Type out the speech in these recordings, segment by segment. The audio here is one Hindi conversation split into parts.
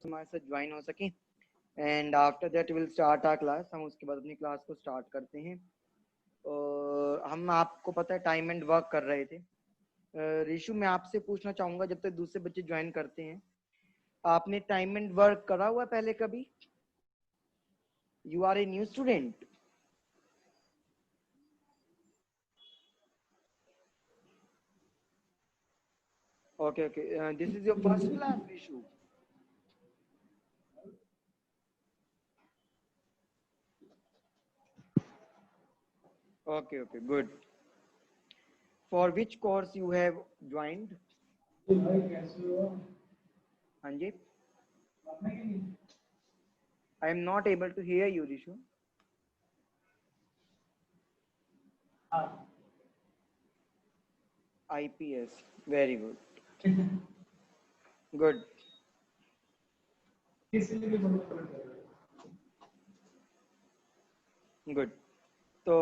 हमारे साथ ज्वाइन हो सके and after that will start our class. हम उसके बाद अपनी क्लास को स्टार्ट करते हैं। और हम आपको पता है टाइम एंड वर्क कर रहे थे। ऋषु, मैं आपसे पूछना चाहूंगा, जब तक दूसरे बच्चे ज्वाइन करते हैं, आपने टाइम एंड वर्क करा हुआ पहले कभी? You are a new student? Okay. This is your first class, Rishu. Okay, good. For which course you have joined? Anji? I am not able to hear you, Rishu. IPS. Very good. Good. Good. तो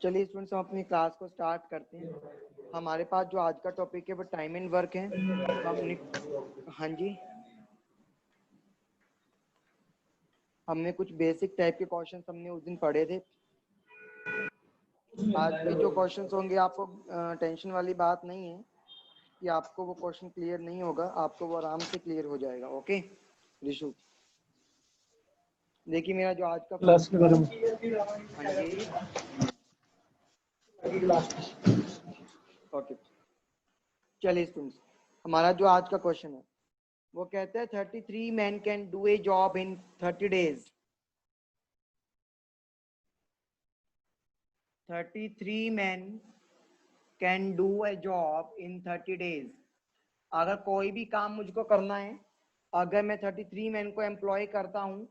चलिए स्टूडेंट्स, हम अपनी क्लास को स्टार्ट करते हैं। हमारे पास जो आज का टॉपिक है वो टाइम एंड वर्क है। हमने हाँ जी, हमने कुछ बेसिक टाइप के क्वेश्चंस हमने उस दिन पढ़े थे। आज के जो क्वेश्चंस होंगे, आपको टेंशन वाली बात नहीं है कि आपको वो क्वेश्चन क्लियर नहीं होगा, आपको वो आराम से क्लियर हो जाएगा। ओके ऋषु, देखिए मेरा जो आज का क्लास के बारे में। हाँ जी, ओके। चलिए स्टूडेंट्स, हमारा जो आज का क्वेश्चन है वो कहता है 33 men can do a job in 30 days। 33 men can do a job in 30 days। अगर कोई भी काम मुझको करना है, अगर मैं 33 मैन को एम्प्लॉय करता हूं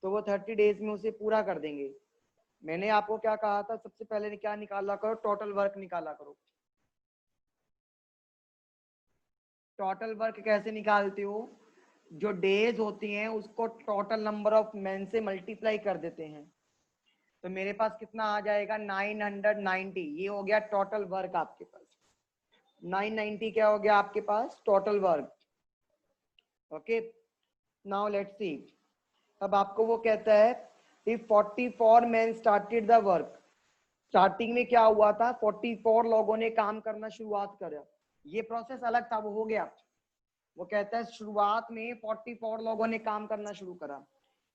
तो वो 30 डेज में उसे पूरा कर देंगे। मैंने आपको क्या कहा था? सबसे पहले क्या निकाला करो? टोटल वर्क निकाला करो। टोटल वर्क कैसे निकालते हो? जो डेज होती हैं उसको टोटल नंबर ऑफ मैन से मल्टीप्लाई कर देते हैं। तो मेरे पास कितना आ जाएगा? 990। ये हो गया टोटल वर्क आपके पास। 990 क्या हो गया आपके पास? Total work. Okay, now let's see. अब आपको वो कहता है if 44 men started the work। Starting में क्या हुआ था? 44 लोगों ने काम करना शुरुआत करा। ये प्रोसेस अलग था, वो हो गया। वो कहता है शुरुआत में 44 लोगों ने काम करना शुरू करा।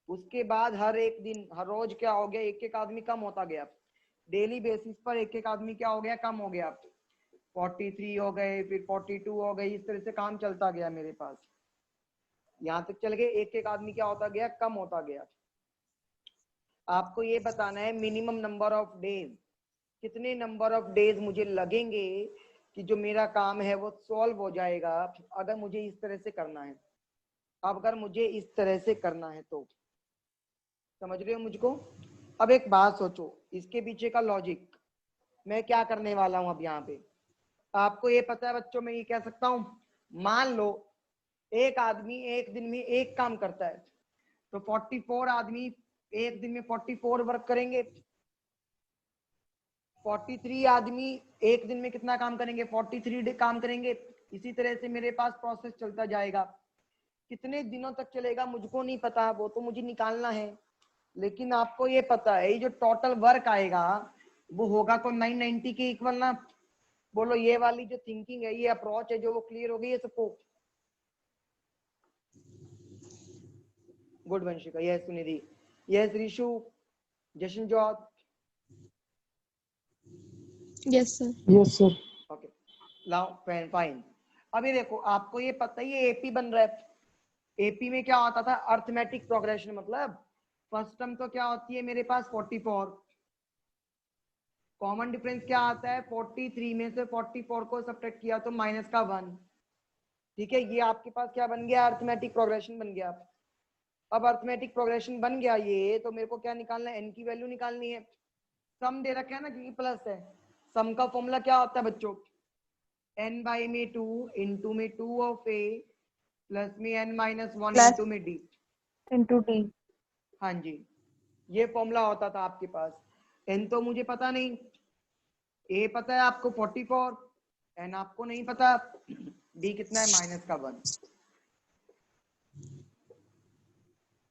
उसके बाद हर एक दिन, हर रोज क्या हो गया? एक एक आदमी कम होता गया। डेली बेसिस पर एक एक आदमी क्या हो गया? कम हो गया। 43 हो गए, फिर 42 हो गए। इस तरह से काम चलता गया मेरे पास। यहाँ तक चल गए, एक एक आदमी क्या होता गया? कम होता गया। आपको ये बताना है मिनिमम नंबर ऑफ डेज, कितने नंबर ऑफ डेज मुझे लगेंगे कि जो मेरा काम है वो सॉल्व हो जाएगा, अगर मुझे इस तरह से करना है। अगर मुझे इस तरह से करना है तो समझ रहे हो मुझको? अब एक बात सोचो, इसके पीछे का लॉजिक मैं क्या करने वाला हूं। अब यहाँ पे आपको ये पता है बच्चों, मैं ये कह सकता हूं, मान लो एक आदमी एक दिन में एक काम करता है, तो 44 आदमी एक दिन में 44 वर्क करेंगे। 43 आदमी एक दिन में कितना काम करेंगे? 43 काम करेंगे। इसी तरह से मेरे पास प्रोसेस चलता जाएगा। कितने दिनों तक चलेगा मुझको नहीं पता, वो तो मुझे निकालना है। लेकिन आपको ये पता है ये जो टोटल वर्क आएगा वो होगा तो 990 के इक्वल ना। बोलो, ये वाली जो थिंकिंग है, ये अप्रोच है जो, वो क्लियर हो गई है सबको? Good Vanshika, yes Sunidhi, yes Rishu, Jashan George, yes sir. Yes sir. Okay, लाओ फाइन। अभी देखो, आपको ये पता ही है एपी बन रहा है। एपी में क्या होता था? Arithmetic progression. मतलब फर्स्ट टर्म तो क्या होती है मेरे पास? 44। कॉमन डिफरेंस क्या आता है? 43 में से 44 को सब्ट्रैक्ट किया तो माइनस का 1। ठीक है, ये आपके पास क्या बन गया? अर्थमेटिक प्रोग्रेशन बन गया। अब अर्थमेटिक प्रोग्रेशन बन गया ये, तो मेरे को क्या निकालना है? एन की वैल्यू निकालनी है। सम दे रखा है ना, क्योंकि प्लस है। सम का फॉर्मूला क्या होता है बच्चों? n बाई में 2 इंटू में 2 ऑफ ए प्लस में n माइनस 1 इंटू में डी इंटू डी। हाँ जी, ये फॉर्मूला होता था आपके पास। n तो मुझे पता नहीं, a पता है आपको 44, n आपको नहीं पता, d कितना है? माइनस का 1।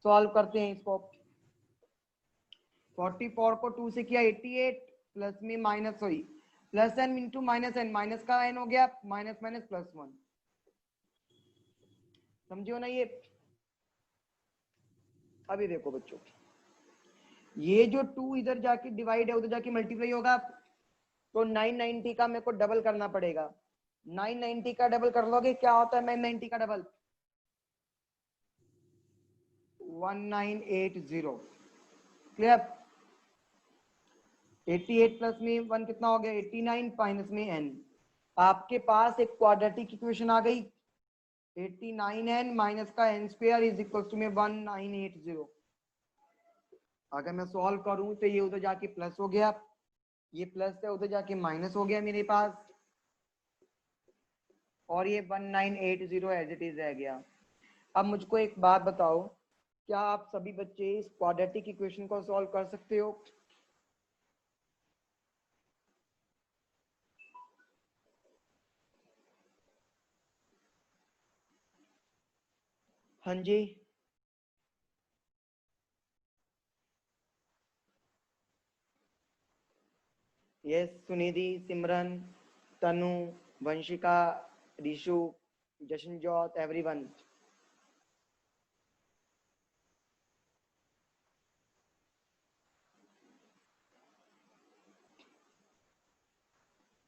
सॉल्व करते हैं इसको। 44 को 2 से किया 88 प्लस में माइनस हुई plus N into minus N, minus का एन हो गया माइनस माइनस प्लस 1। समझियो ना ये। अभी देखो बच्चों, ये जो 2 इधर जाके डिवाइड है उधर जाके मल्टीप्लाई होगा, तो 990 का मेरे को डबल करना पड़ेगा। 990 का डबल कर लोगे, क्या होता है 990 का डबल? 1980। क्लियर? 88 प्लस में 1 कितना हो गया 89 माइनस में n। आपके पास एक क्वाड्रेटिक इक्वेशन आ गई 89n माइनस का n square is equal to में 1980। अगर मैं सॉल्व करूं तो ये उधर जाके प्लस हो गया, ये प्लस है उधर जाके माइनस हो गया मेरे पास, और ये 1980 एज इट इज रह गया। अब मुझको एक बात बताओ, क्या आप सभी बच्चे इस क्वाड्रेटिक इक्वेशन को सॉल्व कर सकते हो? हाँ जी, यस सुनिधि, सिमरन, तनु, वंशिका, रिशु, जशनजोत, एवरीवन।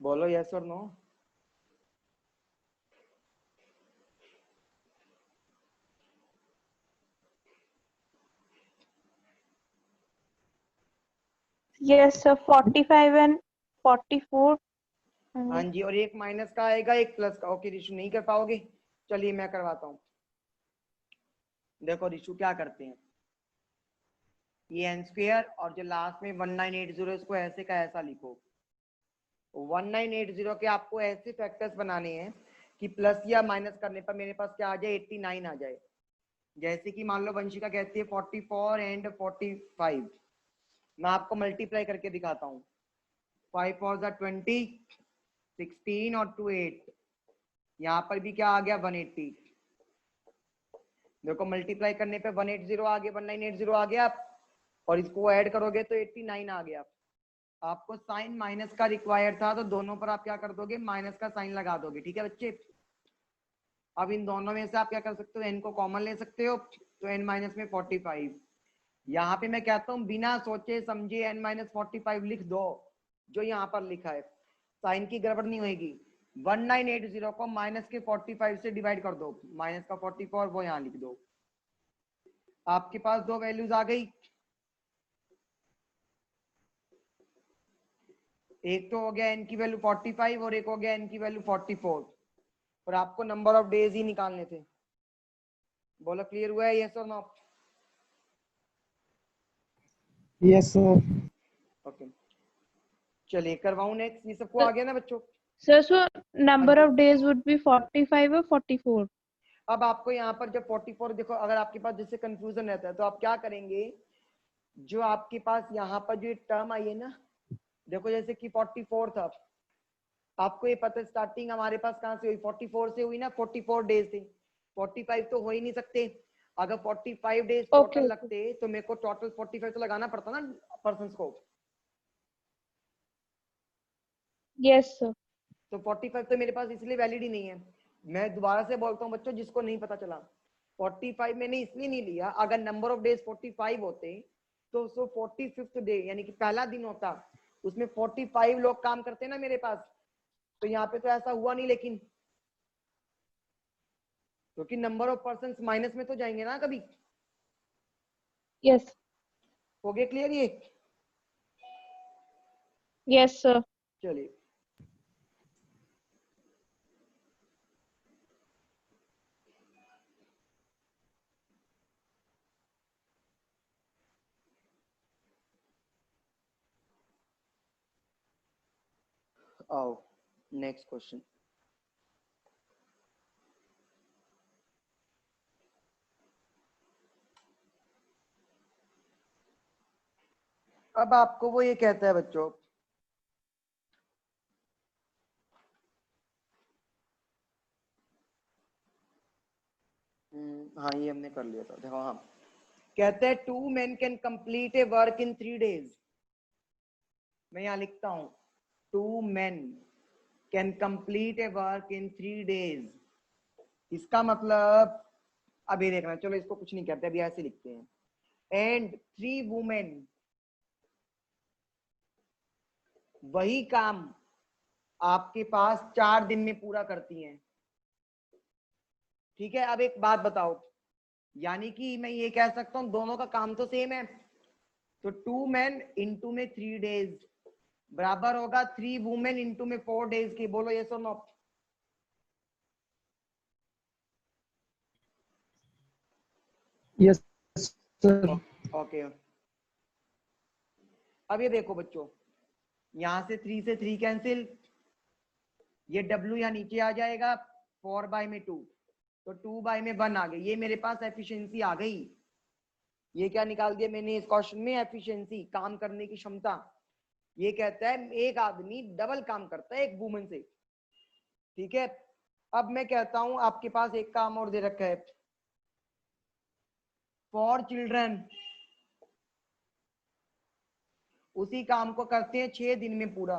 बोलो यस और नो। Yes, sir. 45 and 44. हाँ जी, और एक माइनस का आएगा एक प्लस का। ओके रिशु नहीं कर पाओगे, चलिए मैं करवाता हूँ। देखो रिशु क्या करते हैं, ये एन स्क्वायर और जो लास्ट में 1980 इसको ऐसे का ऐसा लिखो। 1980 के आपको ऐसे फैक्टर्स बनाने हैं कि प्लस या माइनस करने पर मेरे पास क्या आ जाए 89 आ जाए। जैसे कि मान लो वंशिका कहती है 44 एंड 45, मैं आपको मल्टीप्लाई करके दिखाता हूँ। 5 4 20, 16 और 2 8, यहाँ पर भी क्या आ गया 180। देखो मल्टीप्लाई करने पे 180 आ गया, 1980 आ गया, और इसको ऐड करोगे तो 89 आ गया। आपको साइन माइनस का रिक्वायर्ड था, तो दोनों पर आप क्या कर दोगे माइनस का साइन लगा दोगे। ठीक है बच्चे? अब इन दोनों में से आप क्या कर सकते हो, एन को कॉमन ले सकते हो, तो एन माइनस में 45। यहाँ पे मैं कहता हूँ बिना सोचे समझे एन माइनस 45 लिख दो, जो यहाँ पर लिखा है, साइन की गड़बड़ नहीं होगी। 1980 को माइनस के 45 से डिवाइड कर दो, माइनस का 44 वो यहाँ लिख दो। आपके पास दो वैल्यूज आ गई, एक तो हो गया एन की वैल्यू 45 और एक हो गया एन की वैल्यू 44, और आपको नंबर ऑफ डेज ही निकालने थे। बोलो क्लियर हुआ है यस और नो? Yes sir. ओके चलिए करवाऊं नेक्स्ट। ये सबको आ गया ना बच्चों? Sir, so number हाँ जी। of days would be 45 or 44? अब आपको यहाँ पर जब 44 देखो, अगर आपके पास जैसे कंफ्यूजन रहता है तो आप क्या करेंगे, जो आपके पास यहाँ पर जो टर्म आई है ना, देखो जैसे कि 44 था, आपको ये पता है स्टार्टिंग हमारे पास कहाँ से हुई 44 से हुई ना, 44 डेज थे, 45 तो हो ही नहीं सकते। अगर 45 डेज टोटल Okay. लगते तो मेरे को टोटल 45 तो लगाना पड़ता ना पर्सन को। Yes, sir. तो 45 तो मेरे पास इसलिए वैलिड ही नहीं है। मैं दोबारा से बोलता हूँ बच्चों, जिसको नहीं पता चला, 45 मैंने इसलिए नहीं लिया, अगर नंबर ऑफ डेज 45 होते तो उसको 45th डे यानी कि पहला दिन होता, उसमें 45 लोग काम करते ना मेरे पास, तो यहाँ पे तो ऐसा हुआ नहीं। लेकिन क्योंकि नंबर ऑफ पर्सन माइनस में तो जाएंगे ना कभी। Yes. हो गया क्लियर ये? Yes, sir. चलिए आओ नेक्स्ट क्वेश्चन। अब आपको वो ये कहता है बच्चों, हाँ ये हमने कर लिया था। देखो हाँ, कहते हैं 2 men can complete a work in 3 days. मैं यहां लिखता हूं 2 men can complete a work in 3 days. इसका मतलब अब ये देखना, चलो इसको कुछ नहीं कहते, अभी ऐसे लिखते हैं. एंड 3 women वही काम आपके पास 4 दिन में पूरा करती हैं. ठीक है, अब एक बात बताओ, यानी कि मैं ये कह सकता हूं दोनों का काम तो सेम है. तो 2 men इंटू में 3 days बराबर होगा 3 women इंटू में 4 days की. बोलो यस और नो. Yes sir. ओके, अब ये देखो बच्चों, यहां से 3 से 3 कैंसिल, ये W यहाँ नीचे आ जाएगा, 4 बाय में 2, तो 2 बाय में 1 आ गई. ये मेरे पास एफिशिएंसी आ गई. ये क्या निकाल दिया मैंने इस क्वेश्चन में? एफिशिएंसी, काम करने की क्षमता. ये कहता है एक आदमी डबल काम करता है एक वुमन से. ठीक है, अब मैं कहता हूं आपके पास एक काम और दे रखा है, 4 चिल्ड्रन उसी काम को करते हैं 6 दिन में पूरा.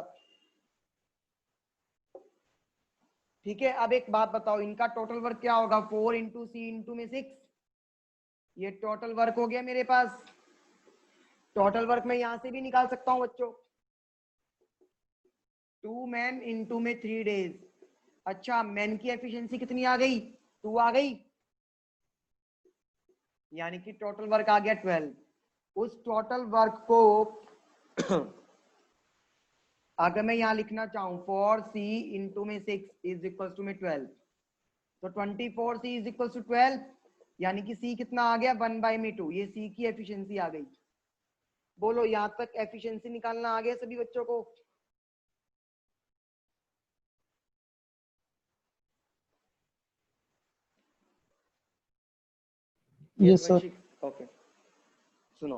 ठीक है, अब एक बात बताओ, इनका टोटल वर्क क्या होगा? 4 इंटू सी इंटू में 6. ये टोटल वर्क हो गया मेरे पास. टोटल वर्क मैं यहां से भी निकाल सकता हूं बच्चों, 2 men इंटू में 3 days. अच्छा, मैन की एफिशिएंसी कितनी आ गई? 2 आ गई, यानी कि टोटल वर्क आ गया 12. उस टोटल वर्क को अगर मैं यहां लिखना चाहूं 4c इंटू में 6 इज इक्वल टू में 12, तो 24c इज इक्वल टू 12, यानी कि c कितना आ गया? 1 बाय में 2. ये c की एफिशिएंसी आ गई. बोलो यहां तक एफिशिएंसी निकालना आ गया सभी बच्चों को? Yes sir. ओके, सुनो,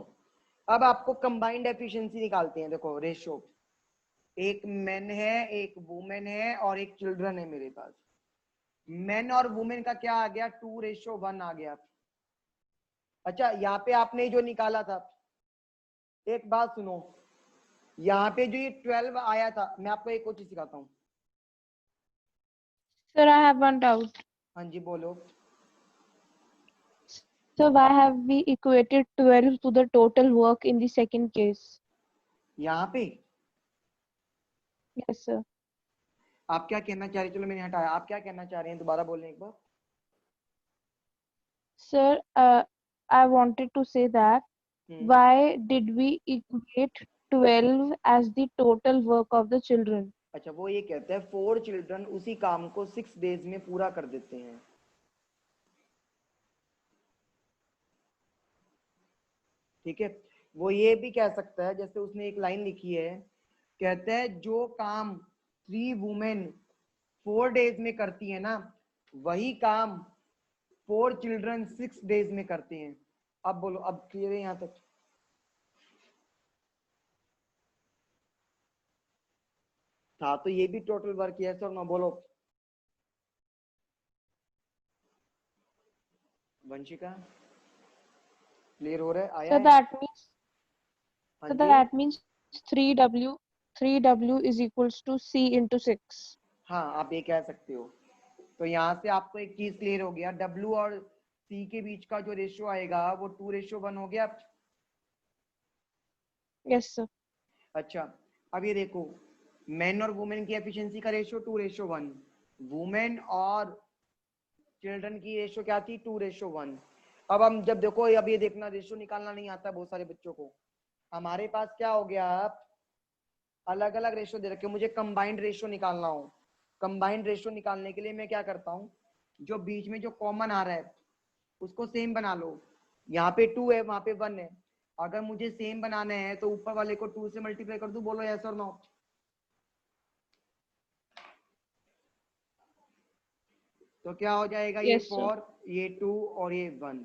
अब आपको कंबाइंड एफिशिएंसी निकालते हैं. देखो रेशियो, एक मैन है, एक वुमेन है और एक चिल्ड्रन है मेरे पास. मैन और वुमेन का क्या आ गया? 2:1 आ गया. अच्छा, यहाँ पे आपने जो निकाला था, एक बात सुनो, यहाँ पे जो ये 12 आया था, मैं आपको एक और चीज सिखाता हूँ. Sir, I have one doubt. हाँ जी बोलो. So why have we equated 12 to the total work in the second case? यहाँ पे Yes, sir. आप क्या कहना चाह रहे हैं? चलो मैंने हटाया, आप क्या कहना चाह रहे हैं? दोबारा बोलने एक बार. Sir, I wanted to say that why did we equate 12 as the total work of the children? अच्छा, वो ये कहते हैं 4 चिल्ड्रन उसी काम को 6 डेज में पूरा कर देते हैं. ठीक है, वो ये भी कह सकता है, जैसे उसने एक लाइन लिखी है, कहते हैं जो काम 3 वुमेन 4 डेज में करती है ना, वही काम 4 चिल्ड्रन 6 डेज में करते हैं. अब बोलो, अब क्लियर है यहाँ तक? था तो ये भी टोटल वर्क है, सर ना? बोलो वंशिका, क्लियर हो रहा है? आया So है? हाँ जी, that means 3W is equals to C into 6. हाँ आप ये कह सकते हो. तो यहाँ से आपको एक चीज क्लियर हो गया, W और C के बीच का जो रेशियो आएगा वो 2:1 हो गया. Yes, sir. अच्छा, अब ये देखो, मेन और वुमेन की एफिशिएंसी का रेशियो 2:1, वुमेन और चिल्ड्रन की रेशियो क्या थी? 2:1. अब हम जब देखो, अब ये देखना, रेशियो निकालना नहीं आता बहुत सारे बच्चों को. हमारे पास क्या हो गया? अलग अलग रेशियो दे रखे, मुझे कंबाइंड रेशियो निकालना हो. कंबाइंड रेशियो निकालने के लिए मैं क्या करता हूँ, जो बीच में जो कॉमन आ रहा है उसको सेम बना लो. यहाँ पे 2 है, वहां पे 1 है. अगर मुझे सेम बनाना है तो ऊपर वाले को 2 से मल्टीप्लाई कर दूं. बोलो यस और नो. तो क्या हो जाएगा? ये Yes, sir. 4, ये 2 और ये 1.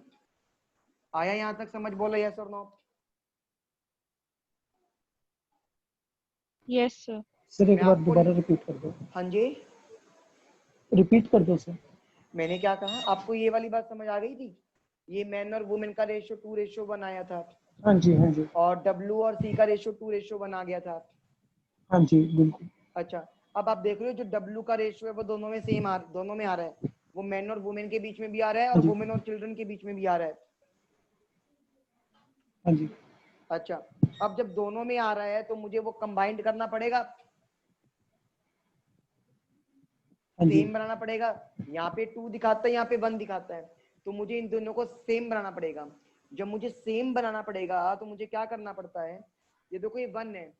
आया यहाँ तक समझ? बोलो यस और नो. Yes, sir. सर एक मैं बार आपको, दोबारा रिपीट कर दो. हाँ जी, रिपीट कर दो सर. मैंने क्या कहा? आपको ये वाली बात समझ आ गई थी? ये मैन और वुमेन का रेशियो 2:1 आया था, हाँ जी, हाँ जी, और W और C का रेशियो 2:1 आ गया था। हाँ जी, बिल्कुल। अच्छा, अब आप देख रहे हो जो W का रेशियो है वो दोनों में सेम दोनों में आ रहा है, वो मैन और वुमेन के बीच में भी आ रहा है हाँ और जी, वुमेन और चिल्ड्रन के बीच में भी आ रहा है। हाँ जी, अच्छा, अब जब दोनों में आ रहा है तो मुझे वो कंबाइंड करना पड़ेगा, हाँ जी, सेम बनाना पड़ेगा। यहाँ पे 2 दिखाता है, यहाँ पे 1 दिखाता है, तो मुझे इन दोनों को सेम बनाना पड़ेगा। जब मुझे सेम बनाना पड़ेगा तो मुझे क्या करना पड़ता है, ये देखो ये 1 है,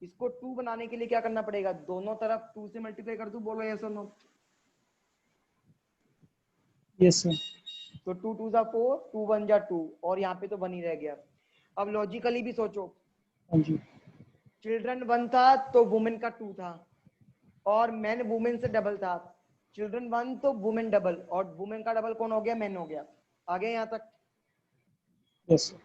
इसको 2 बनाने के लिए क्या करना पड़ेगा, दोनों तरफ 2 से मल्टीप्लाई कर दूं, बोलो यस और नो। Yes sir. तो 2 2 जा 4, 2 1 जा 2, और यहाँ पे तो 1 ही रह गया। अब लॉजिकली भी सोचो, हाँ जी, चिल्ड्रन 1 था तो वुमेन का 2 था, और मैन वुमेन से डबल था। चिल्ड्रन 1 तो वुमेन डबल, और वुमेन का डबल कौन हो गया, मैन हो गया। आ गया यहाँ तक। Yes sir.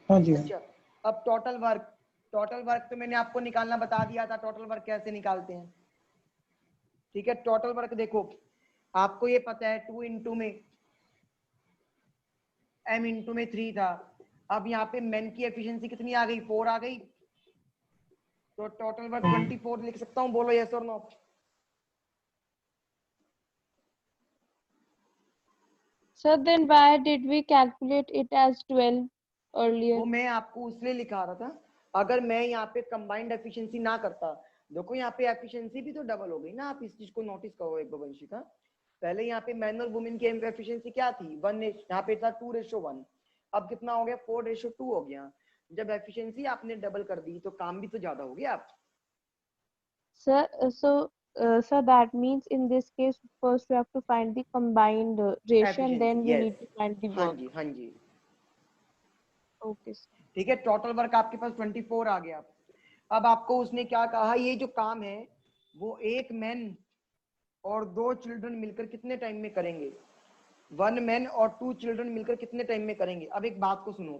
हाँ जी, हाँ अच्छा, अब टोटल वर्क, टोटल वर्क तो मैंने आपको निकालना बता दिया था, टोटल वर्क कैसे निकालते हैं। ठीक है, टोटल वर्क देखो, आपको ये पता है 2 इंटू में m इंटू में 3 था। अब यहाँ पे मेन की एफिशिएंसी कितनी आ गई, 4 आ गई, तो टोटल वर्क 24 लिख सकता हूँ, बोलो यस और no. Sir, then why did we calculate it as 12 earlier? वो मैं आपको उसलिए लिखा रहा था, अगर मैं यहाँ पे कंबाइंड एफिशिएंसी ना करता, देखो यहाँ पे एफिशिएंसी भी तो डबल हो गई ना, आप इस चीज को नोटिस करो एक बार वंशिका। पहले यहाँ पे मैन और वुमेन की एफिशिएंसी क्या थी, 1, यहाँ पे था 2:1, अब कितना हो गया, 4:2 हो गया। जब एफिशिएंसी आपने डबल कर दी तो काम भी तो ज्यादा हो गया। Sir, sir, that means in this case, first we have to find the combined ratio and efficiency, then we yes, need to find the हाँ work. जी हाँ जी। Okay, sir. ठीक है, टोटल वर्क आपके पास 24 आ गया। अब आपको उसने क्या कहा, ये जो काम है वो एक मैन और 2 चिल्ड्रन मिलकर कितने टाइम में करेंगे, 1 मैन और 2 चिल्ड्रन मिलकर कितने टाइम में करेंगे। अब एक बात को सुनो,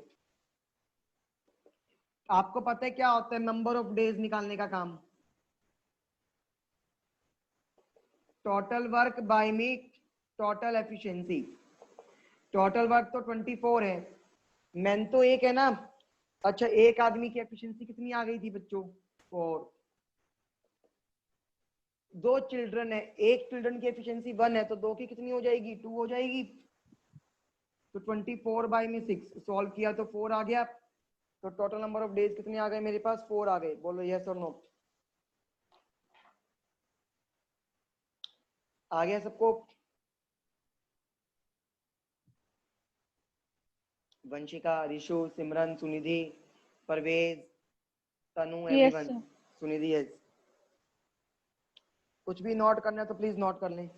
आपको पता है क्या होता है नंबर ऑफ डेज निकालने का काम, total work by me total efficiency. Total work तो 24 है, मैन तो एक है ना। अच्छा, एक आदमी की एफिशिएंसी कितनी आ गई थी बच्चों, 4। 2 चिल्ड्रन है, एक चिल्ड्रन की एफिशिएंसी 1 है, तो 2 की कितनी हो जाएगी, 2 हो जाएगी। तो 24 बाय में 6 सॉल्व किया तो 4 आ गया, तो टोटल नंबर ऑफ डेज कितने आ गए मेरे पास, 4 आ गए, बोलो यस और नो। आ गया सबको, वंशिका, रिशु, सिमरन, सुनिधि, परवेज, तनु, Yes, everyone. sir. Sunidhi yes. कुछ भी नोट करना है तो प्लीज नोट कर लें।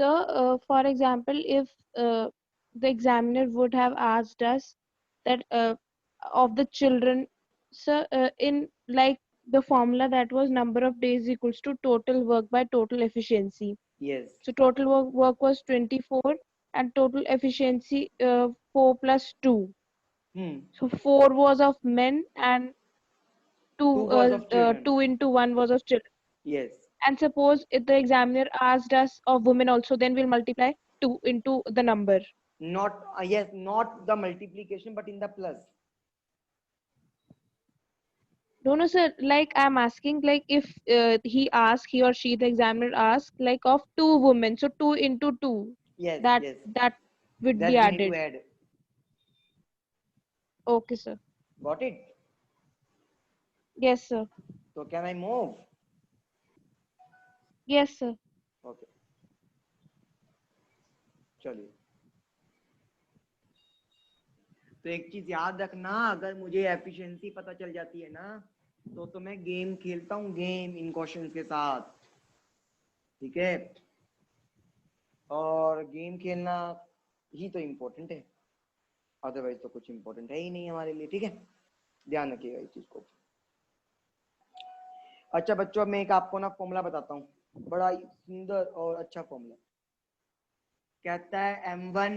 So, for example, if the examiner would have asked us that of the children, so in like the formula that was number of days equals to total work by total efficiency. Yes, So total work was 24 and total efficiency 4 plus 2. So 4 was of men and 2 was of children, 2 into 1 was of children. yes, And suppose if the examiner asked us of women also, then we'll multiply 2 into the number. not yes, not the multiplication but in the plus. No, no, sir. Like I'm asking, like if he or she, the examiner asks, like of 2 women, so 2 into 2, Yes, that yes, that would be that we need to added. add. Okay, sir. Got it? Yes, sir. So can I move? Yes, sir. Okay, चलिए। तो एक चीज याद रखना, अगर मुझे एफिशिएंसी पता चल जाती है ना तो मैं गेम खेलता हूँ, गेम इन क्वेश्चंस के साथ, ठीक है। और गेम खेलना ही तो इम्पोर्टेंट है, अदरवाइज तो कुछ इम्पोर्टेंट है ही नहीं हमारे लिए, ठीक है। ध्यान रखिएगा इस चीज को। अच्छा बच्चों, मैं एक आपको ना फॉर्मूला बताता हूँ, बड़ा ही सुंदर और अच्छा फॉर्मूला। कहता है m1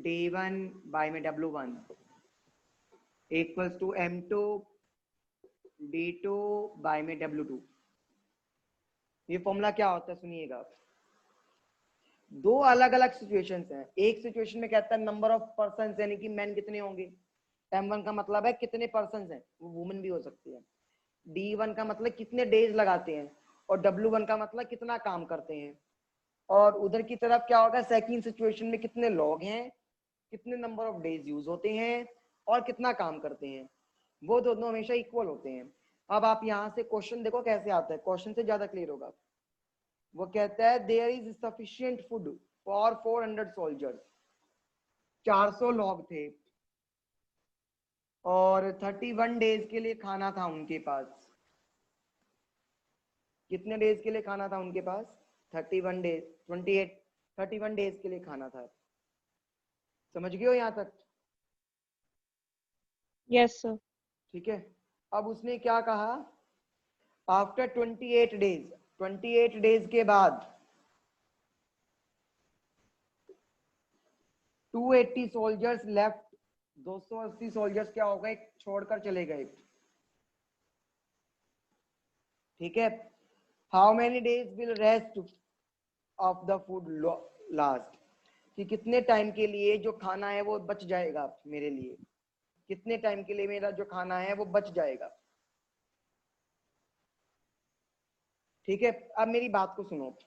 d1 बाय में w1 equals to m2 d2 bye में w2। ये फॉर्मूला क्या होता है सुनिएगा। दो अलग अलग सिचुएशंस हैं। एक सिचुएशन में कहता है नंबर ऑफ पर्सन्स यानी कि मैन कितने होंगे। m1 का मतलब है कितने पर्सन्स हैं, वो वुमेन भी हो सकती है। d1 का मतलब कितने डेज लगाते हैं और w1 का मतलब कितना काम करते हैं। और उधर की तरफ क्या होगा, सेकंड सिचुएशन में कितने लोग हैं, कितने नंबर ऑफ डेज यूज होते हैं और कितना काम करते हैं। वो दोनों हमेशा इक्वल होते हैं। अब आप यहाँ से क्वेश्चन देखो कैसे आता है, क्वेश्चन से ज्यादा क्लियर होगा। वो कहता है there is sufficient food for 400 soldiers. 400 लोग थे और 31 डेज के लिए खाना था उनके पास। कितने डेज के लिए खाना था उनके पास? 31 डेज, 28, 31 डेज के लिए खाना था। समझ गए हो यहाँ तक? Yes, sir. ठीक है। अब उसने क्या कहा, आफ्टर 28 डेज, 28 डेज के बाद 280 सोल्जर्स लेफ्ट। 280 सोल्जर्स क्या हो गए, छोड़कर चले गए। ठीक है। How many days will rest of the food last, कि कितने टाइम के लिए जो खाना है वो बच जाएगा मेरे लिए, कितने टाइम के लिए मेरा जो खाना है वो बच जाएगा। ठीक है। अब मेरी बात को सुनो।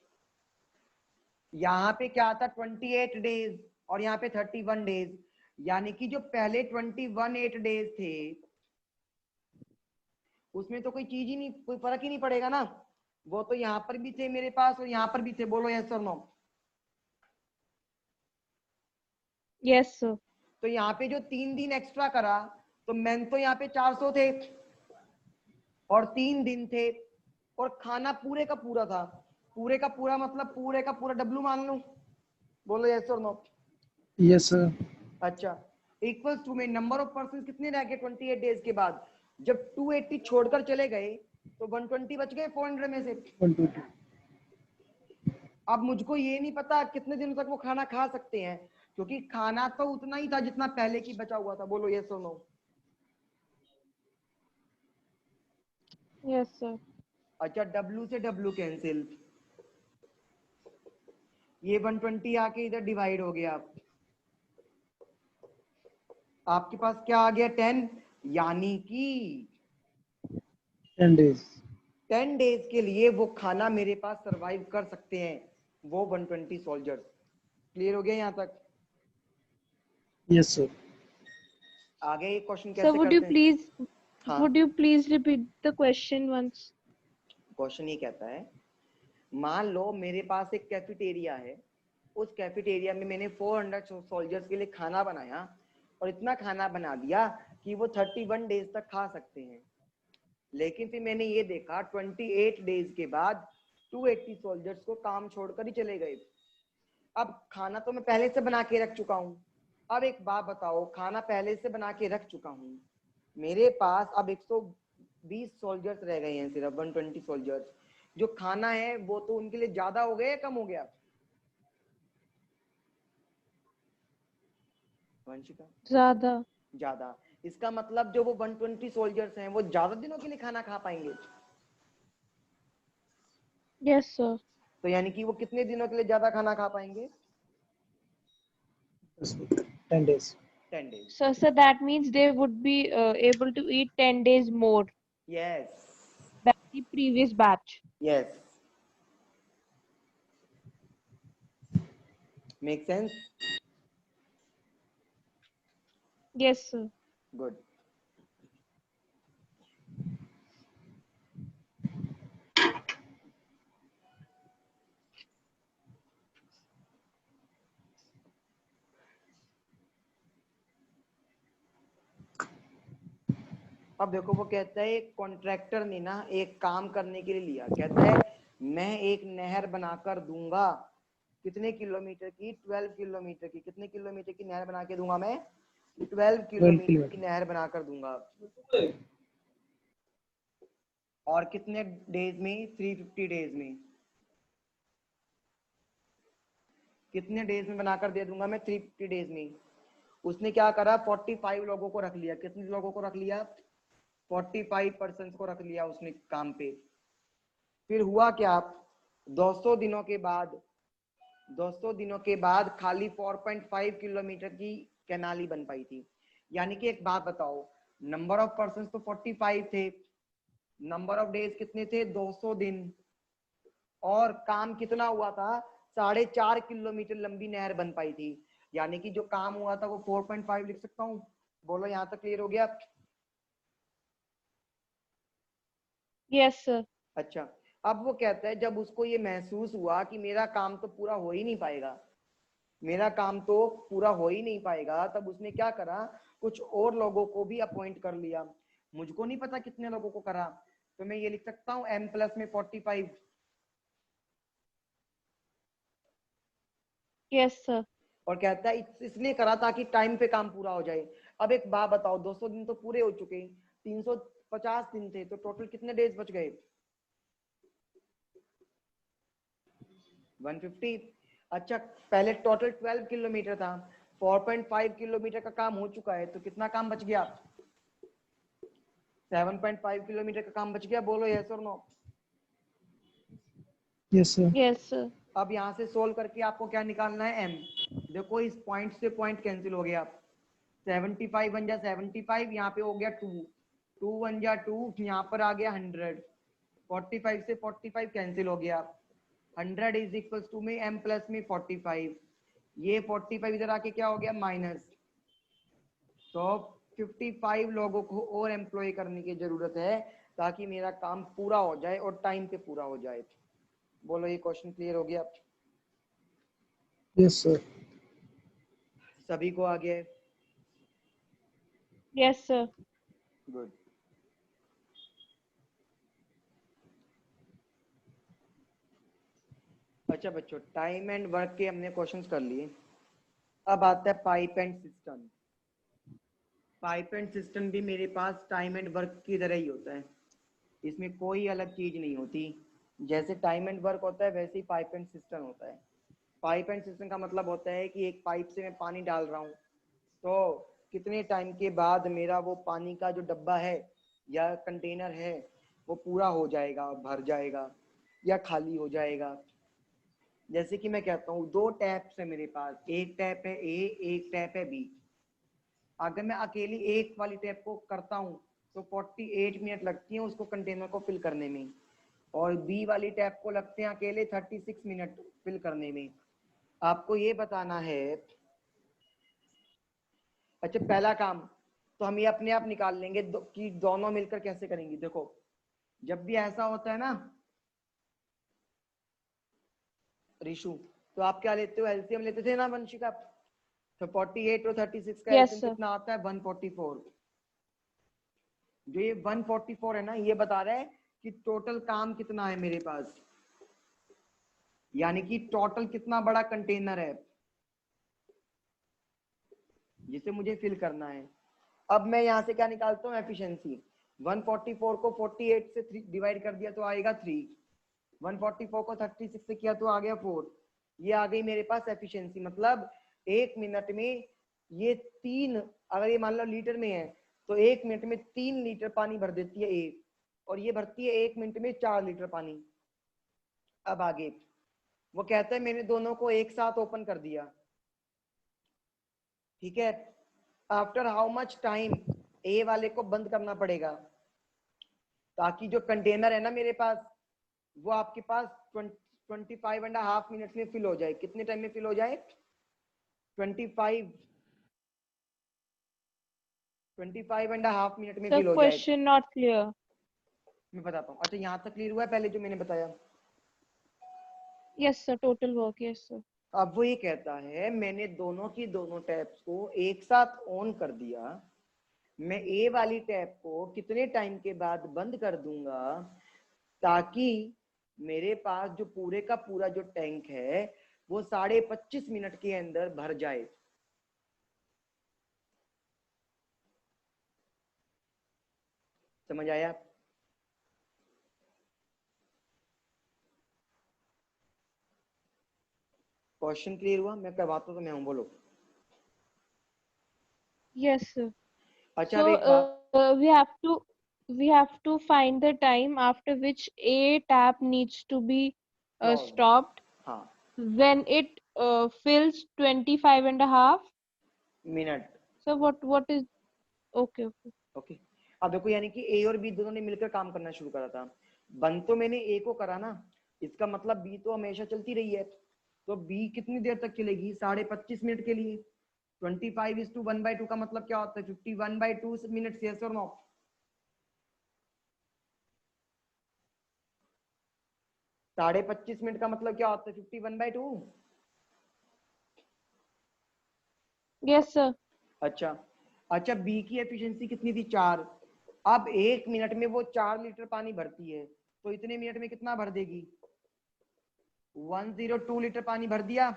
यहाँ पे क्या था 28 डेज और यहाँ पे 31 डेज, यानी कि जो पहले 21 डेज थे उसमें तो कोई चीज ही नहीं, कोई फर्क ही नहीं पड़ेगा ना। वो तो यहाँ पर भी थे मेरे पास और यहाँ पर भी थे। बोलो यस और नो। Yes, sir. तो यहाँ पे जो 3 दिन एक्स्ट्रा करा तो मैन तो यहाँ पे 400 थे और 3 दिन थे और खाना पूरे का पूरा था। पूरे का पूरा मतलब पूरे का पूरा डब्लू मान लो। बोलो यस और नो। Yes sir. अच्छा, इक्वल्स टू में नंबर ऑफ पर्सन कितने रह गए 28 डेज के बाद। जब 280 छोड़कर चले गए तो 120 बच गए 400 में से। 122। अब मुझको ये नहीं पता कितने दिनों तक वो खाना खा सकते हैं, क्योंकि खाना तो उतना ही था जितना पहले की बचा हुआ था। बोलो यस और नो। Yes, sir. अच्छा, W से W कैंसिल, ये 120 आके इधर डिवाइड हो गया। आपके पास क्या आ गया 10, यानी कि 10 डेज। 10 डेज के लिए वो खाना मेरे पास सरवाइव कर सकते हैं, वो 120 सोल्जर्स। क्लियर हो गया यहाँ तक? Yes sir. आगे ये क्वेश्चन Sir, कैसे करते हैं? हाँ, would you please repeat the question once? Question ये कहता है, मान लो मेरे पास एक कैफेटेरिया है, उस कैफेटेरिया में मैंने 400 सोल्जर्स के लिए खाना बनाया और इतना खाना बना दिया कि वो 31 डेज तक खा सकते हैं। लेकिन फिर मैंने ये देखा 28 डेज के बाद 280 सोल्जर्स को काम छोड़कर ही चले गए। अब खाना तो मैं पहले से बना के रख चुका हूँ। अब एक बात बताओ, खाना पहले से बना के रख चुका हूँ, मेरे पास अब 120 सोल्जर्स रह गए हैं, सिर्फ 120 सोल्जर्स। जो खाना है वो तो उनके लिए ज्यादा हो गया या कम हो गया? वंशिका, Zyada. ज्यादा। इसका मतलब जो वो 120 सोल्जर्स हैं वो ज्यादा दिनों के लिए खाना खा पाएंगे। Yes, sir. तो यानी कि वो कितने दिनों के लिए ज्यादा खाना खा पाएंगे? 10 days. 10 days. So that means they would be able to eat 10 days more yes, than the previous batch. Yes, make sense? Yes, sir. Good. अब देखो वो कहता है एक कॉन्ट्रैक्टर ने ना एक काम करने के लिए लिया, कहता है मैं एक नहर बनाकर दूंगा। कितने किलोमीटर की? 12 किलोमीटर की। कितने किलोमीटर की नहर बना के दूंगा मैं? 12 किलोमीटर की नहर बनाकर दूंगा। और कितने डेज में? 350 डेज में। कितने डेज में बनाकर दे दूंगा मैं? 350 डेज में। उसने क्या करा, 45 लोगों को रख लिया। कितने लोगों को रख लिया? 45% को रख लिया उसने काम पे। फिर हुआ क्या, 200 दिनों के बाद 200 दिनों के बाद खाली 4.5 किलोमीटर की कैनाली बन पाई थी। यानी कि एक बात बताओ, नंबर ऑफ पर्सन तो 45 थे, नंबर ऑफ डेज कितने थे? 200 दिन। और काम कितना हुआ था? 4.5 किलोमीटर लंबी नहर बन पाई थी। यानी कि जो काम हुआ था वो 4.5 लिख सकता हूँ। बोलो, यहाँ तक क्लियर हो गया? Yes, sir. अच्छा, अब वो कहता है जब उसको ये महसूस हुआ कि मेरा काम तो पूरा हो ही नहीं पाएगा, मेरा काम तो पूरा हो ही नहीं पाएगा, तब उसने क्या करा, कुछ और लोगों को भी अपॉइंट कर लिया। मुझको नहीं पता कितने लोगों को करा, तो मैं ये लिख सकता हूँ m प्लस में 45। Yes, sir. और कहता है इसलिए करा ताकि टाइम पे काम पूरा हो जाए। अब एक बात बताओ, 200 दिन तो पूरे हो चुके, 350 दिन थे, तो टोटल कितने डेज बच गए? 150। अच्छा, पहले टोटल 12 किलोमीटर था, 4.5 किलोमीटर का काम हो चुका है, तो कितना काम बच गया? 7.5 किलोमीटर का काम बच गया। बोलो यस और no. Yes, sir. Yes, sir. अब यहाँ से सोल्व करके आपको क्या निकालना है? m। देखो इस पॉइंट से पॉइंट कैंसिल हो गया, 75 बन जा 75, यहाँ पे हो गया 2, 2 बन जा 2, यहाँ पर आ गया 100, 45 से 45 कैंसिल हो गया, 100 इज इक्वल टू में m प्लस में 45, ये 45 इधर आके क्या हो गया? माइनस। तो 55 लोगों को और एम्प्लॉय करने की जरूरत है ताकि मेरा काम पूरा हो जाए और टाइम पे पूरा हो जाए। बोलो, ये क्वेश्चन क्लियर हो गया? Yes, sir. सभी को आ गया है? Yes, sir. गुड। अच्छा बच्चों, टाइम एंड वर्क के हमने क्वेश्चंस कर लिए। अब आता है pipe and system. Pipe and system भी मेरे पास टाइम एंड वर्क की तरह ही होता है, इसमें कोई अलग चीज नहीं होती। जैसे टाइम एंड वर्क होता है वैसे ही पाइप एंड सिस्टम होता है। पाइप एंड सिस्टम का मतलब होता है कि एक पाइप से मैं पानी डाल रहा हूँ, तो कितने टाइम के बाद मेरा वो पानी का जो डब्बा है या कंटेनर है वो पूरा हो जाएगा, भर जाएगा या खाली हो जाएगा। जैसे कि मैं कहता हूँ 2 टैप्स है मेरे पास, एक टैप है ए, एक टैप है बी। अगर मैं अकेली एक वाली टैप को करता हूँ तो 48 मिनट लगती है उसको कंटेनर को फिल करने में, और बी वाली टैप को लगते हैं अकेले 36 मिनट फिल करने में। आपको ये बताना है। अच्छा, पहला काम तो हम ये अपने आप निकाल लेंगे कि दोनों मिलकर कैसे करेंगे। देखो, जब भी ऐसा होता है ना रिशु, तो आप क्या लेते हो? एलसीएम लेते थे ना वंशिका? तो 48 और 36 का Yes, एलसीएम sir. कितना आता है? 144। जो ये 144 है ना, ये बता रहा है कि टोटल काम कितना है मेरे पास, यानी कि टोटल कितना बड़ा कंटेनर है जिसे मुझे फिल करना है। अब मैं यहाँ से क्या निकालता हूँ? एफिशिएंसी। 144 को 48 से डिवाइड कर दिया तो आएगा 3, 144 को 36 से किया तो आ गया 4। ये आ गई मेरे पास एफिशिएंसी। मतलब 1 मिनट में ये 3, अगर ये मान लो लीटर में है तो 1 मिनट में 3 लीटर पानी भर देती है ए, और ये भरती है 1 मिनट में 4 लीटर पानी। अब आगे वो कहता है मैंने दोनों को एक साथ ओपन कर दिया, ठीक है। आफ्टर हाउ मच टाइम ए वाले को बंद करना पड़ेगा ताकि जो कंटेनर है ना मेरे पास वो आपके पास 25.5 मिनट में फिल हो जाए। कितने टाइम में फिल हो जाए? 25.5 मिनट में Sir, फिल हो जाए। question not clear. मैं बताता हूँ। अच्छा, यहाँ तक क्लियर हुआ है? पहले जो मैंने बताया। Yes, sir. Total work. Yes, sir. अब वो ये कहता है मैंने दोनों की दोनों टैप्स को एक साथ ऑन कर दिया, मैं ए वाली टैप को कितने टाइम के बाद बंद कर दूंगा ताकि मेरे पास जो पूरे का पूरा जो टैंक है वो 25.5 मिनट के अंदर भर जाए। समझ आया? क्वेश्चन क्लियर हुआ? मैं करवाता तो मैं हूँ, बोलो। Yes, sir. अच्छा So अब एक बात, we have to find the time after which a tap needs to be close, stopped हाँ, when it fills 25.5. Minute. So what is okay, okay. Okay, अब देखो यानी कि ए और बी दोनों ने मिलकर काम करना शुरू करा था। बंद तो मैंने ए को करा ना, इसका मतलब बी तो हमेशा चलती रही है। तो बी कितनी देर तक चलेगी? 25.5 मिनट के लिए। 25:1/2 का मतलब क्या होता है? 51/2 मिनट, यस और नो? 25.5 मिनट का मतलब क्या होता है? 51/2। Yes, sir. अच्छा, अच्छा बी की एफिशिएंसी कितनी थी? 4। अब 1 मिनट में वो 4 लीटर पानी भरती है, तो इतने मिनट में कितना भर देगी? 102 लीटर पानी भर दिया।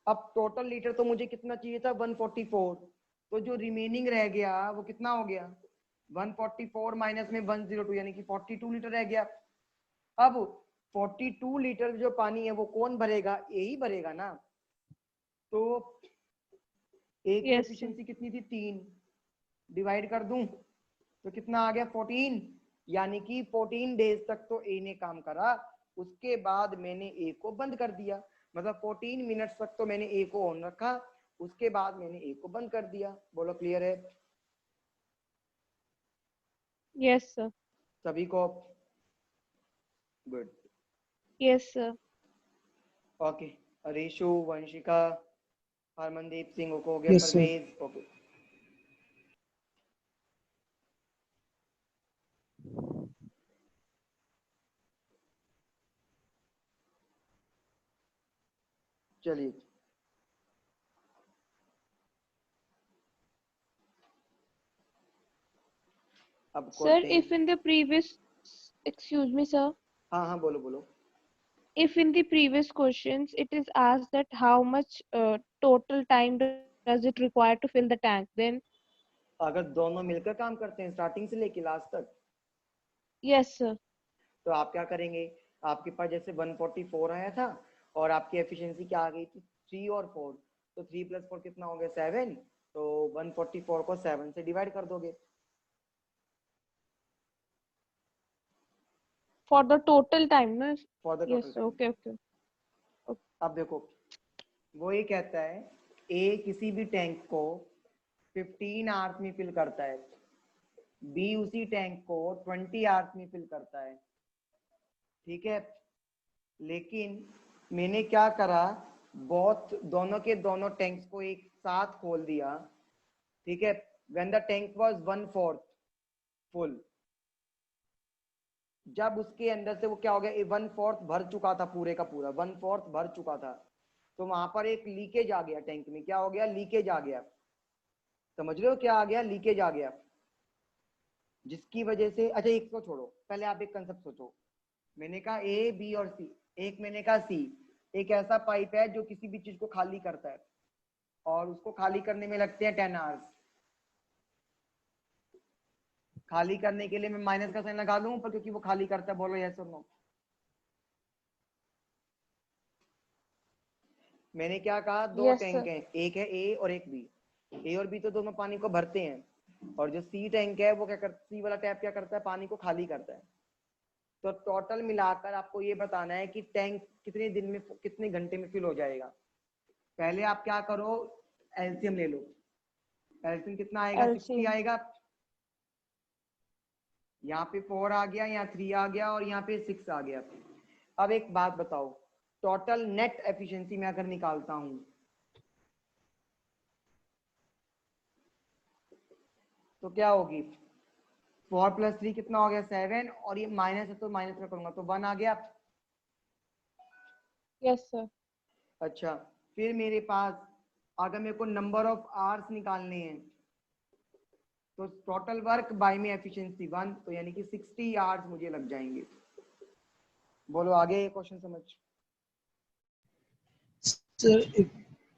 अब टोटल लीटर तो मुझे कितना चाहिए था? 144। तो जो रिमेनिंग रह गया वो कितना हो गया? 144 माइनस में 102 यानी कि 42 लीटर रह गया। अब 42 लीटर जो पानी है वो कौन भरेगा? यही भरेगा ना। तो एक की Yes, sir. एफिशिएंसी कितनी थी? 3। डिवाइड कर दूं तो कितना आ गया? 14। यानी कि 14 डेज तक तो ए ने काम करा, उसके बाद मैंने ए को बंद कर दिया। मतलब 14 मिनट्स तक तो मैंने ए को ऑन रखा, उसके बाद मैंने ए को बंद कर दिया। बोलो क्लियर है Yes, sir. सभी को? Good. Yes, sir. Okay, Rishu, Vanshika, Harmandeep Singh को हो गया, Yes, sir. परवेज, ओके। चलिए अब Sir, खोलते हैं। if in the previous, excuse me, sir, हाँ हाँ, बोलो बोलो। if in the previous questions it is asked that how much total time does it require to fill the tank, then अगर दोनों मिलकर काम करते हैं स्टार्टिंग से लेके लास्ट तक, yes, sir. तो आप क्या करेंगे? आपके पास जैसे 144 आया था और आपकी एफिशिएंसी क्या आ गई थी? 3 और 4, तो 3 + 4 कितना हो गया? 7। तो 144 को 7 से डिवाइड कर दोगे। For the total time, no? For the Yes, total sir. Time. Okay, okay. Okay. अब देखो, वो ये कहता है ए किसी भी टैंक को 15 आवर्स में फिल करता है, बी उसी टैंक को 20 आवर्स में फिल करता है, ठीक है। लेकिन मैंने क्या करा, दोनों के दोनों टैंक्स को एक साथ खोल दिया, ठीक है। When the tank was 1/4 full, जब उसके अंदर से वो क्या हो गया, 1/4 भर चुका था, पूरे का पूरा 1/4 भर चुका था, तो वहां पर एक लीकेज आ गया टैंक में। क्या हो गया? लीकेज आ गया। समझ रहे हो क्या आ गया? लीकेज आ गया, जिसकी वजह से, अच्छा एक को छोड़ो, पहले आप एक कंसेप्ट सोचो। मैंने कहा ए, बी और सी, एक मैंने कहा सी एक ऐसा पाइप है जो किसी भी चीज को खाली करता है, और उसको खाली करने में लगते हैं 10 आवर्स। खाली करने के लिए मैं माइनस का साइन लगा दूं पर, क्योंकि वो खाली करता है। बोलो यस और नो। मैंने क्या कहा? दो Yes, टैंक sir. हैं, एक है ए और एक बी। ए और बी तो दोनों पानी को भरते हैं, और जो सी टैंक है वो क्या करता है? सी वाला टैप क्या करता है? पानी को खाली करता है। तो टोटल मिलाकर आपको ये बताना है कि टैंक कितने दिन में, कितने घंटे में फिल हो जाएगा। पहले आप क्या करो, एलसीएम ले लो। एलसीएम कितना आएगा? 60 LCM. आएगा। यहाँ पे 4 आ गया, यहाँ 3 आ गया, और यहाँ पे 6 आ गया। अब एक बात बताओ, टोटल नेट एफिशिएंसी में अगर निकालता हूं तो क्या होगी? 4 + 3 कितना हो गया? 7, और ये माइनस है तो माइनस में करूंगा तो 1 आ गया। Yes, sir. अच्छा, फिर मेरे पास अगर मेरे को नंबर ऑफ आवर्स निकालने हैं, तो टोटल वर्क बाय में एफिशिएंसी 1, तो यानी कि 60 आवर्स मुझे लग जाएंगे। बोलो आगे क्वेश्चन समझ। Sir,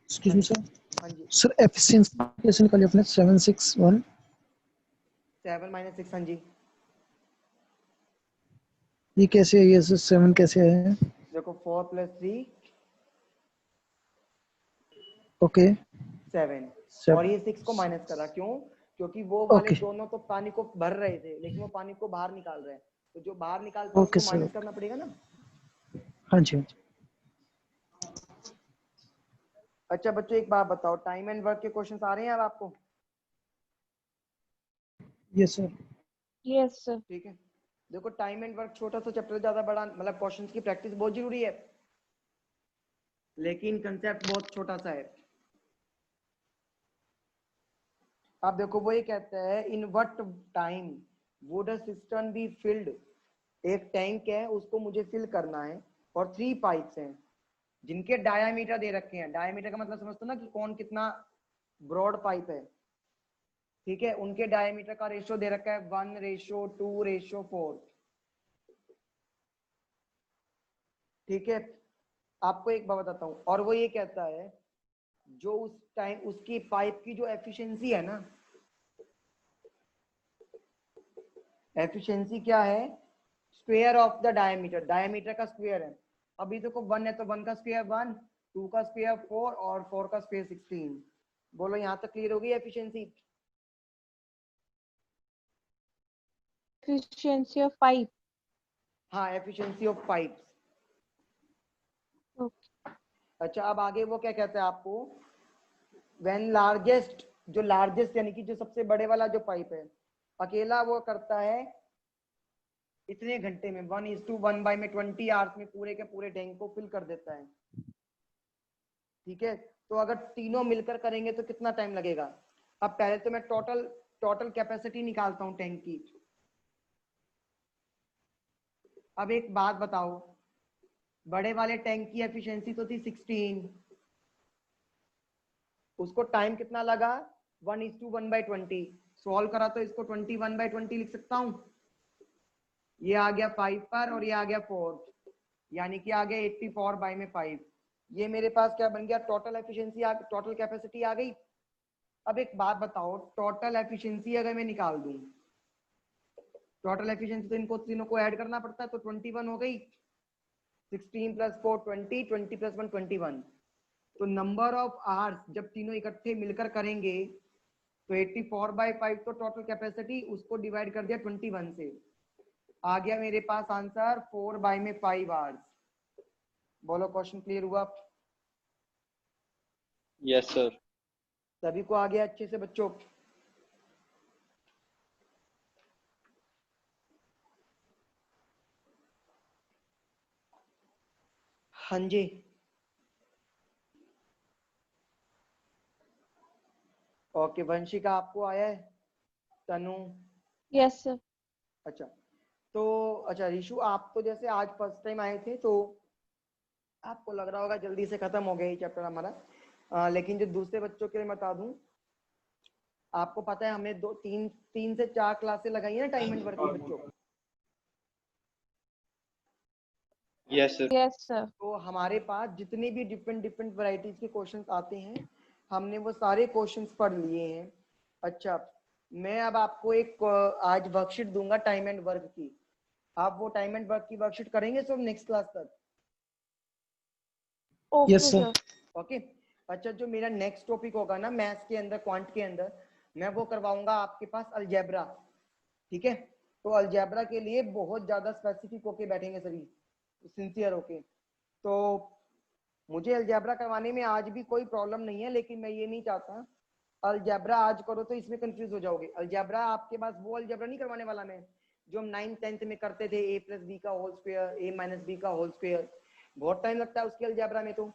excuse me, sir. हाँ जी, Sir, efficiency कैसे निकाली आपने? 761. 7 - 6, हाँ जी। ये कैसे है? ये 7 कैसे है? देखो 4 + 3 ओके 7 और ये 6 को माइनस करा, क्यों? क्योंकि वो वाले Okay. दोनों तो पानी को भर रहे थे लेकिन वो पानी को बाहर निकाल रहे हैं, तो जो बाहर निकालता है Okay, उसको sir. माइनस करना पड़ेगा ना। हाँ जी, हाँ जी। अच्छा बच्चों एक बात बताओ, टाइम एंड वर्क के क्वेश्चंस आ रहे हैं अब आपको? Yes, sir. Yes, sir. ठीक है, देखो टाइम एंड वर्क छोटा सा चैप्टर, ज्यादा बड़ा मतलब क्वेश्चंस की प्रैक्टिस बहुत जरूरी है, लेकिन कंसेप्ट बहुत छोटा सा है। आप देखो वो ये कहता है in what time would a system be filled, एक टैंक है उसको मुझे फिल करना है और 3 पाइप्स हैं जिनके डायामीटर दे रखे हैं। डायामीटर का मतलब समझते हो ना कि कौन कितना ब्रॉड पाइप है, ठीक है? उनके डायामीटर का रेशियो दे रखा है 1:2:4, ठीक है? आपको एक बात बताता हूँ, और वो ये कहता है जो उस टाइम उसकी पाइप की जो एफिशिएंसी है ना, एफिशिएंसी क्या है? Square of the diameter, diameter का स्क्वायर है। अभी देखो 1 है तो 1 का स्क्वायर 1, 2 का स्क्वायर 4 और 4 का स्क्वायर 16। बोलो यहाँ तक क्लियर होगी एफिशिएंसी? Efficiency of pipe. हाँ, एफिशिएंसी ऑफ पाइप्स। Okay. अच्छा अब आगे वो क्या कहता है आपको, व्हेन लार्जेस्ट, जो लार्जेस्ट यानी कि जो सबसे बड़े वाला जो पाइप है अकेला वो करता है इतने घंटे में 1:1 में 20 आवर्स में पूरे के पूरे टैंक को फिल कर देता है, ठीक है? तो अगर तीनों मिलकर करेंगे तो कितना टाइम लगेगा? अब पहले तो मैं टोटल कैपेसिटी निकालता हूं टैंक की। अब एक बात बताओ, बड़े वाले टैंक की एफिशिएंसी तो थी 16, उसको टाइम कितना लगा? 1:1/20। सॉल्व करा तो इसको 21/20 लिख सकता हूं। ये आ गया 5 पर और ये आ गया 4, यानी कि आ गया 84/5। ये मेरे पास क्या बन गया? टोटल एफिशिएंसी टोटल कैपेसिटी आ गई। अब एक बात बताओ, टोटल एफिशिएंसी अगर मैं निकाल दूं, टोटल एफिशिएंसी तो इनको तीनों को ऐड करना पड़ता है, तो 21 हो गई, 16 + 4 20, 20 + 1 21। तो नंबर ऑफ आवर्स जब तीनों इकट्ठे मिलकर करेंगे तो 84/5 तो टोटल कैपेसिटी, उसको डिवाइड कर दिया 21 से, आ गया मेरे पास आंसर 4/5 आवर्स। बोलो क्वेश्चन क्लियर हुआ? Yes sir. सभी को आ गया अच्छे से बच्चों? हाँ जी, ओके। वंशिका आपको आया है? तनु? Yes, sir. अच्छा, तो अच्छा ऋषु, आप तो जैसे आज फर्स्ट टाइम आए थे तो आपको लग रहा होगा जल्दी से खत्म हो गया ये चैप्टर हमारा, लेकिन जो दूसरे बच्चों के लिए बता दूं, आपको पता है हमने 3 से 4 क्लासें लगाई है ना टाइम एंड वर्क की बच्चों। Yes sir. Yes, sir. तो हमारे पास जितने भी डिफरेंट वैरायटीज के क्वेश्चंस आते हैं, हमने वो सारे क्वेश्चंस पढ़ लिए हैं। अच्छा, मैं अब आपको एक आज वर्कशीट दूंगा टाइम एंड वर्क की, आप वो टाइम एंड वर्क की वर्कशीट करेंगे सब नेक्स्ट क्लास तक? Okay, Yes, sir. sir. Okay. अच्छा, जो मेरा नेक्स्ट टॉपिक होगा ना मैथ्स के अंदर, क्वांट के अंदर, मैं वो करवाऊंगा आपके पास अलजेब्रा, ठीक है? तो अलजेब्रा के लिए बहुत ज्यादा स्पेसिफिक होके बैठेंगे सभी, सिंसियर होके। तो मुझे अलजेब्रा करवाने में आज भी कोई प्रॉब्लम नहीं है, लेकिन मैं ये नहीं चाहता अलजेब्रा आज करो तो इसमें कंफ्यूज हो जाओगे। अलजेब्रा आपके पास वो अलजेब्रा नहीं करवाने वाला मैं, जो हम 9th 10th में करते थे, a+b का होल स्क्वायर, a-b का होल स्क्वायर। बहुत टाइम लगता है उसके अलजेब्रा में, तो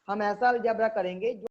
हम ऐसा अलजेब्रा करेंगे जो